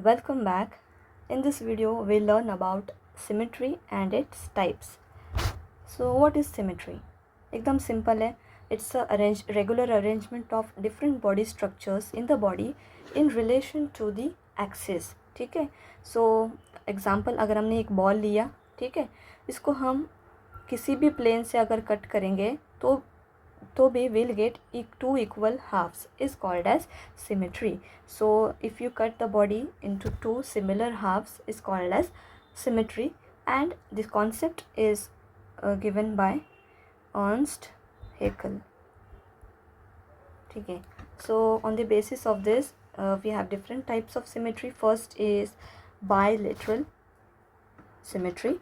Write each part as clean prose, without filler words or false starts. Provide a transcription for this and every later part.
Welcome back. In this video, we'll learn about symmetry and its types. So, what is symmetry? एकदम simple है. It's a regular arrangement of different body structures in the body in relation to the axis. ठीक है. So, example अगर हमने एक ball लिया, ठीक है, इसको हम किसी भी प्लेन से अगर कट करेंगे तो we will get two equal halves is called as symmetry. So if you cut the body into two similar halves is called as symmetry, and this concept is given by Ernst Haeckel. Okay, so on the basis of this we have different types of symmetry. First is bilateral symmetry.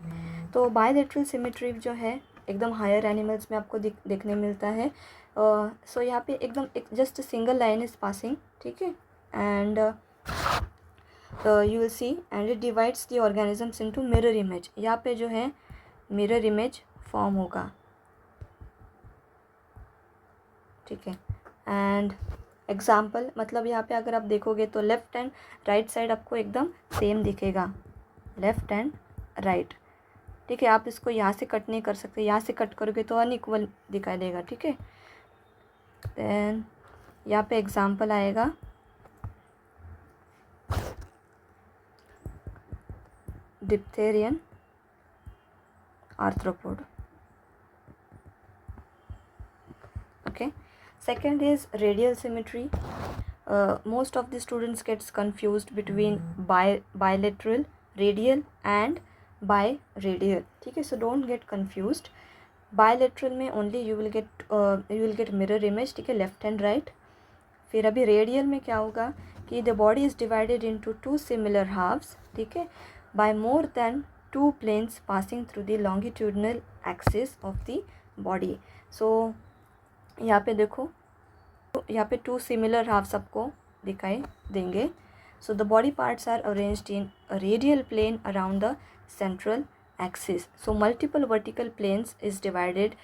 तो bilateral symmetry जो है एकदम higher animals में आपको देखने मिलता है. सो यहाँ पे एकदम just single line is passing, ठीक है, and you will see and it divides the organisms into mirror image. यहाँ पे जो है मिरर इमेज फॉर्म होगा, ठीक है. एंड एग्जाम्पल मतलब यहाँ पे अगर आप देखोगे तो लेफ्ट एंड राइट साइड आपको एकदम सेम दिखेगा, लेफ्ट एंड राइट, ठीक है. आप इसको यहाँ से कट नहीं कर सकते, यहाँ से कट करोगे तो अनइक्वल दिखाई देगा, ठीक है. देन यहाँ पे एग्जांपल आएगा डिप्थेरियन arthropod. Okay. Second is radial symmetry. Most of the students gets confused between bilateral, radial and biradial, ठीक है. So don't get confused. Bilateral में only you will get mirror image, ठीक है, left and right. फिर अभी radial में क्या होगा कि the body is divided into two similar halves, ठीक है, by more than two planes passing through the longitudinal axis of the body. So यहाँ पे देखो, यहाँ पे टू सिमिलर हाफ्स आपको दिखाई देंगे. So the body parts are arranged in a radial plane around the central axis. So multiple vertical planes is divided,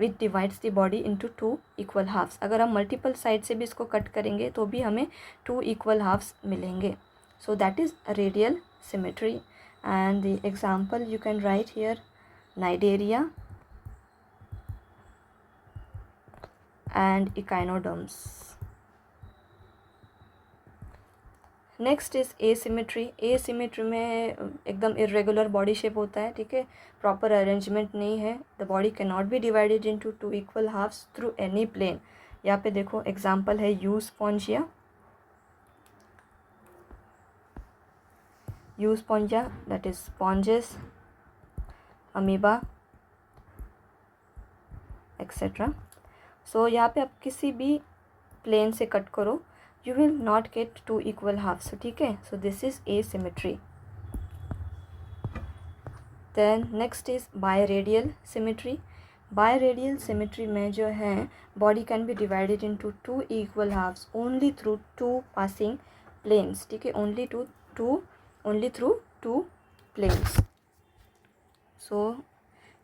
which divides the body into two equal halves. अगर हम multiple side से भी इसको cut करेंगे तो भी हमें two equal halves मिलेंगे. So that is radial symmetry. And the example you can write here, Cnidaria and echinoderms. Next is asymmetry. Asymmetry में एकदम इरेगुलर बॉडी शेप होता है, ठीक है, प्रॉपर अरेंजमेंट नहीं है. The body can not be divided into two equal halves through any plane. यहाँ पे देखो एग्जांपल है euspongia. Euspongia that is sponges, amoeba etcetera. So यहाँ पे आप किसी भी प्लेन से कट करो, you will not get two equal halves, ठीक है. So this is asymmetry. Then next is biradial symmetry. Biradial symmetry में जो है body can be divided into two equal halves only through two passing planes, ठीक है, only through two planes. So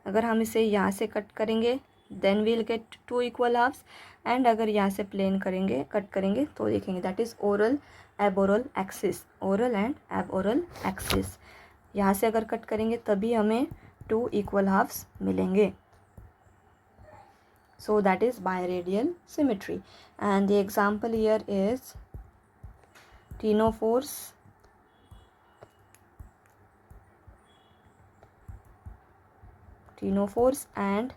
अगर हम इसे यहाँ से कट करेंगे then we'll get two equal halves, and अगर यहाँ से प्लेन करेंगे कट करेंगे तो देखेंगे that is oral aboral axis, oral and aboral axis. यहाँ से अगर कट करेंगे तभी हमें टू इक्वल हाफ्स मिलेंगे. सो that is biradial symmetry. And the example here is ctenophores and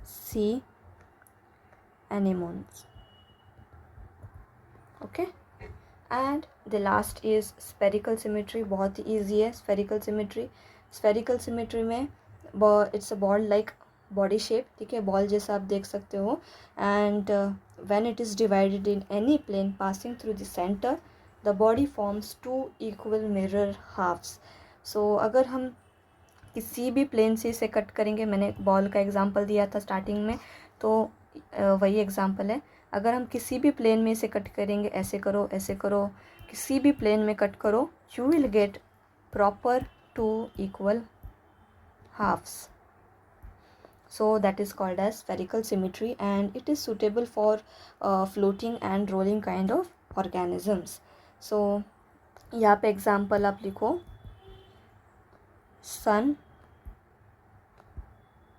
sea anemones. Okay, and the last is spherical symmetry. बहुत ही easy है spherical symmetry. Spherical symmetry में it's a ball like body shape, ठीक है, ball जैसा आप देख सकते हो. and when it is divided in any plane passing through the center, the body forms two equal mirror halves. so अगर हम किसी भी प्लेन से इसे कट करेंगे, मैंने बॉल का एग्जांपल दिया था स्टार्टिंग में, तो वही एग्जांपल है. अगर हम किसी भी प्लेन में इसे कट करेंगे, ऐसे करो ऐसे करो, किसी भी प्लेन में कट करो, you will get proper two equal halves. So that is called as spherical symmetry and it is suitable for floating and rolling kind of organisms. So यहाँ पे एग्जाम्पल आप लिखो, सन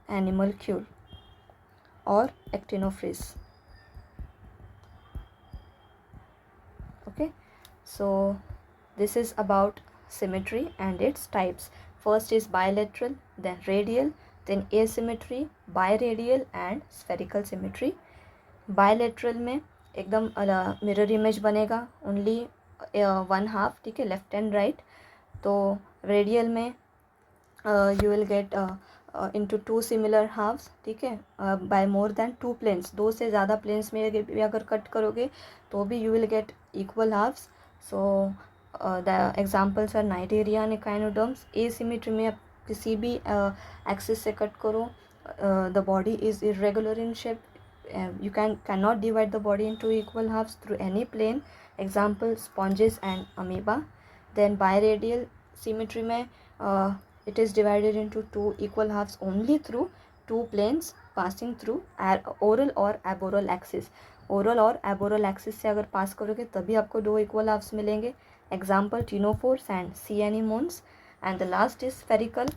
एनिमलक्यूल और एक्टिनोफ्रिस. Okay, so this is about symmetry and its types. First is bilateral, then radial, then asymmetry, biradial and spherical symmetry. Bilateral में एकदम mirror image बनेगा, only one half, ठीक है, लेफ्ट एंड राइट. तो रेडियल में you will get into two similar halves, ठीक है, by more than two planes. दो से ज़्यादा प्लेन्स में भी अगर कट करोगे तो भी you will get equal halves. So the examples are cnidaria and echinoderms. Asymmetry में आप किसी भी एक्सिस से कट करो, the body is irregular in shape. You cannot divide the body into equal halves through any plane. Example, sponges and amoeba. Then biradial symmetry में it is divided into two equal halves only through two planes passing through oral or aboral axis. Oral और aboral axis से अगर pass करोगे तभी आपको दो equal halves मिलेंगे. Example, ctenophores and sea anemones. And the last is spherical.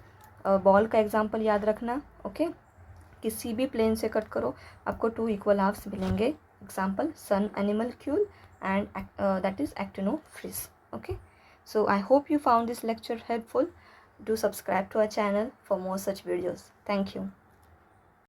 Ball का example याद रखना. ओके, किसी भी प्लेन से कट करो आपको टू इक्वल हाफ्स मिलेंगे. Example, sun animalcule and that is actinophrys. Okay, so I hope you found this lecture helpful. Do subscribe to our channel for more such videos. Thank you.